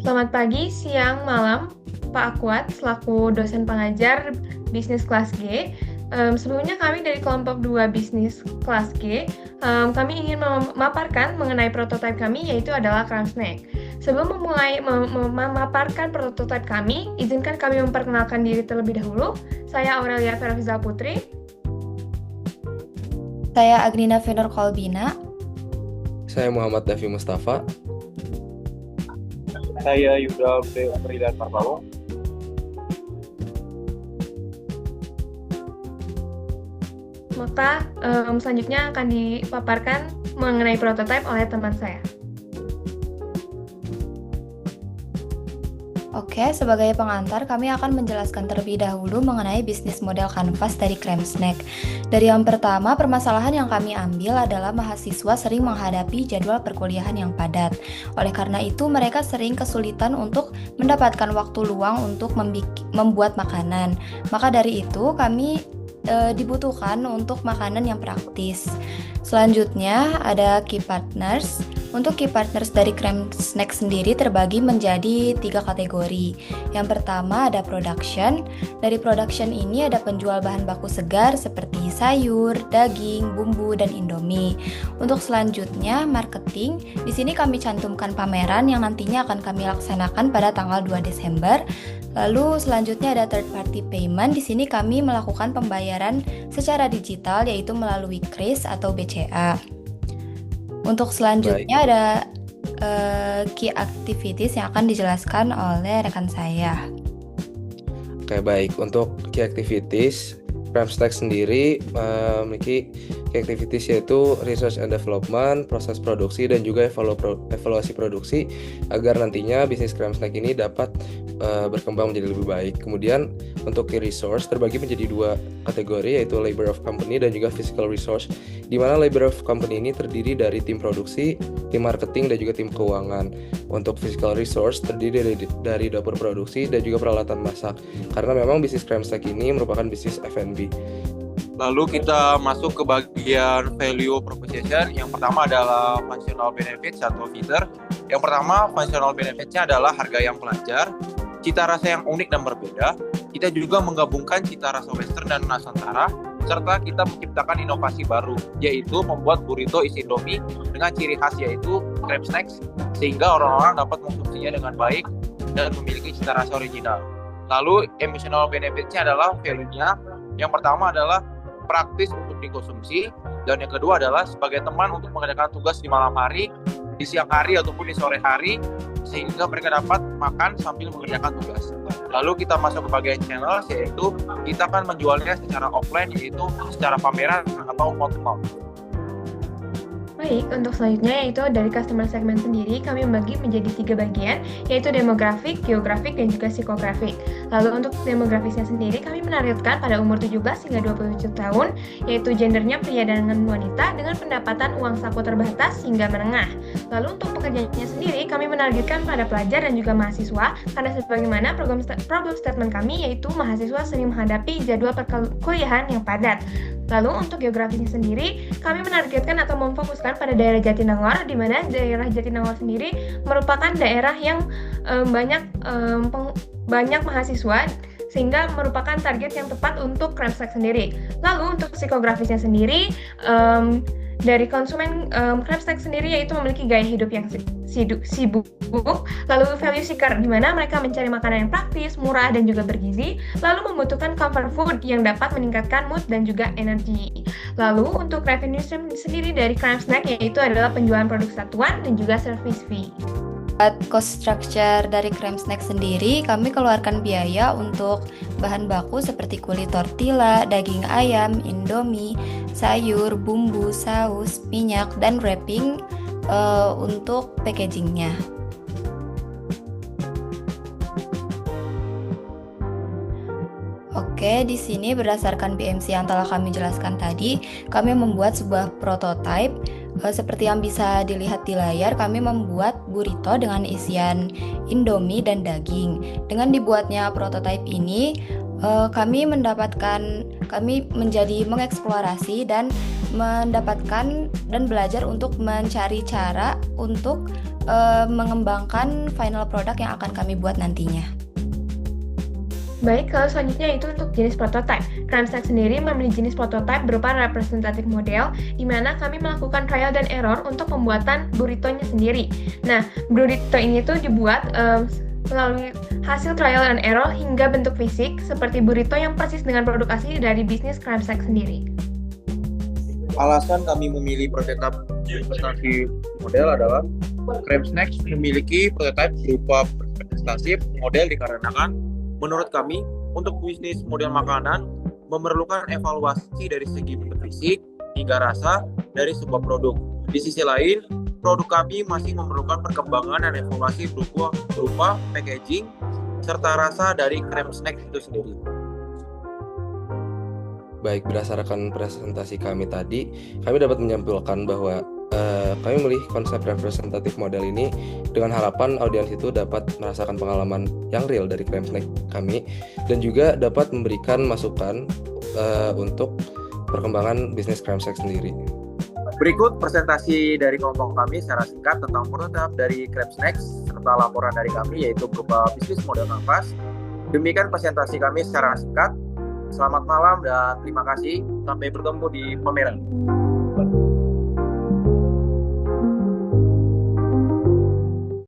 Selamat pagi, siang, malam, Pak Akwat, selaku dosen pengajar bisnis kelas G. Sebelumnya kami dari kelompok 2 bisnis kelas G, kami ingin memaparkan mengenai prototipe kami, yaitu adalah Crumb Snack. Sebelum memulai memaparkan prototipe kami, izinkan kami memperkenalkan diri terlebih dahulu. Saya Aurelia Ferofiza Putri. Saya Agrina Venor Kolbina. Saya Muhammad Davi Mustafa. Saya Yuda Brilian Marbawo. Maka selanjutnya akan dipaparkan mengenai prototipe oleh teman saya. Oke, sebagai pengantar kami akan menjelaskan terlebih dahulu mengenai bisnis model kanvas dari Crumb Snack. Dari yang pertama, permasalahan yang kami ambil adalah mahasiswa sering menghadapi jadwal perkuliahan yang padat. Oleh karena itu, mereka sering kesulitan untuk mendapatkan waktu luang untuk membuat makanan. Maka dari itu, kami dibutuhkan untuk makanan yang praktis. Selanjutnya ada key partners. Untuk key partners dari Crumb Snack sendiri terbagi menjadi 3 kategori. Yang pertama ada production. Dari production ini ada penjual bahan baku segar seperti sayur, daging, bumbu, dan indomie. Untuk selanjutnya marketing. Di sini kami cantumkan pameran yang nantinya akan kami laksanakan pada tanggal 2 Desember. Lalu selanjutnya ada third party payment. Di sini kami melakukan pembayaran secara digital yaitu melalui KRIS atau BCA. Untuk selanjutnya ada key activities yang akan dijelaskan oleh rekan saya. Oke, baik. Untuk key activities, Crumb Snack sendiri memiliki key activities yaitu research and development, proses produksi, dan juga evaluasi produksi agar nantinya bisnis Crumb Snack ini dapat berkembang menjadi lebih baik. Kemudian untuk key resource terbagi menjadi 2 kategori yaitu labor of company dan juga physical resource, di mana labor of company ini terdiri dari tim produksi, tim marketing, dan juga tim keuangan. Untuk physical resource terdiri dari dapur produksi dan juga peralatan masak, karena memang bisnis Crumb Snack ini merupakan bisnis F&B. Lalu kita masuk ke bagian value proposition. Yang pertama adalah functional benefits atau feature. Yang pertama, functional benefits-nya adalah harga yang pelajar, cita rasa yang unik dan berbeda. Kita juga menggabungkan cita rasa western dan nusantara, serta kita menciptakan inovasi baru, yaitu membuat burrito isi Indomie dengan ciri khas yaitu Crumb Snacks, sehingga orang-orang dapat mengkonsumsinya dengan baik dan memiliki cita rasa original. Lalu emotional benefits-nya adalah value-nya. Yang pertama adalah praktis untuk dikonsumsi, dan yang kedua adalah sebagai teman untuk mengerjakan tugas di malam hari, di siang hari ataupun di sore hari, sehingga mereka dapat makan sambil mengerjakan tugas. Lalu kita masuk ke bagian channel, yaitu kita akan menjualnya secara offline, yaitu secara pameran atau mouth to mouth. Baik, untuk selanjutnya yaitu dari customer segment sendiri kami membagi menjadi 3 bagian, yaitu demografik, geografik, dan juga psikografik. Lalu untuk demografisnya sendiri kami menargetkan pada umur 17 hingga 27 tahun, yaitu gendernya pria dan wanita dengan pendapatan uang saku terbatas hingga menengah. Lalu untuk pekerjaannya sendiri kami menargetkan pada pelajar dan juga mahasiswa, karena sebagaimana problem statement kami yaitu mahasiswa sering menghadapi jadwal perkuliahan yang padat. Lalu untuk geografisnya sendiri, kami menargetkan atau memfokuskan pada daerah Jatinangor, di mana daerah Jatinangor sendiri merupakan daerah yang banyak mahasiswa, sehingga merupakan target yang tepat untuk Crumb Snack sendiri. Lalu untuk psikografisnya sendiri, dari konsumen Crumb Snack sendiri yaitu memiliki gaya hidup yang sibuk, lalu value seeker, di mana mereka mencari makanan yang praktis, murah, dan juga bergizi, lalu membutuhkan comfort food yang dapat meningkatkan mood dan juga energi. Lalu untuk revenue stream sendiri dari Crumb Snack yaitu adalah penjualan produk satuan dan juga service fee. Buat cost structure dari Crumb Snack sendiri, kami keluarkan biaya untuk bahan baku seperti kulit tortilla, daging ayam, indomie, sayur, bumbu, saus, minyak, dan wrapping untuk packagingnya. Oke, di sini berdasarkan BMC yang telah kami jelaskan tadi, kami membuat sebuah prototipe. Seperti yang bisa dilihat di layar, kami membuat burrito dengan isian indomie dan daging. Dengan dibuatnya prototipe ini, kami menjadi mengeksplorasi dan mendapatkan dan belajar untuk mencari cara untuk mengembangkan final product yang akan kami buat nantinya. Baik, kalau selanjutnya itu untuk jenis prototype. Cramsnack sendiri memilih jenis prototype berupa representative model, di mana kami melakukan trial dan error untuk pembuatan burrito-nya sendiri. Nah, burrito ini tuh dibuat melalui hasil trial and error hingga bentuk fisik, seperti burrito yang persis dengan produk asli dari bisnis Cramsnack sendiri. Alasan kami memilih prototipe representatif model adalah Cramsnack memiliki prototipe berupa representatif model dikarenakan menurut kami untuk bisnis model makanan memerlukan evaluasi dari segi bentuk fisik hingga rasa dari sebuah produk. Di sisi lain, produk kami masih memerlukan perkembangan dan evaluasi berupa packaging serta rasa dari Cramsnack itu sendiri. Baik, berdasarkan presentasi kami tadi, kami dapat menyimpulkan bahwa kami memilih konsep representatif model ini dengan harapan audiens itu dapat merasakan pengalaman yang real dari Cramsnack kami dan juga dapat memberikan masukan untuk perkembangan bisnis Cramsnack sendiri. Berikut presentasi dari kelompok kami secara singkat tentang prototipe dari Cramsnack serta laporan dari kami yaitu berupa bisnis model kanvas. Demikian presentasi kami secara singkat. Selamat malam dan terima kasih. Sampai bertemu di pameran.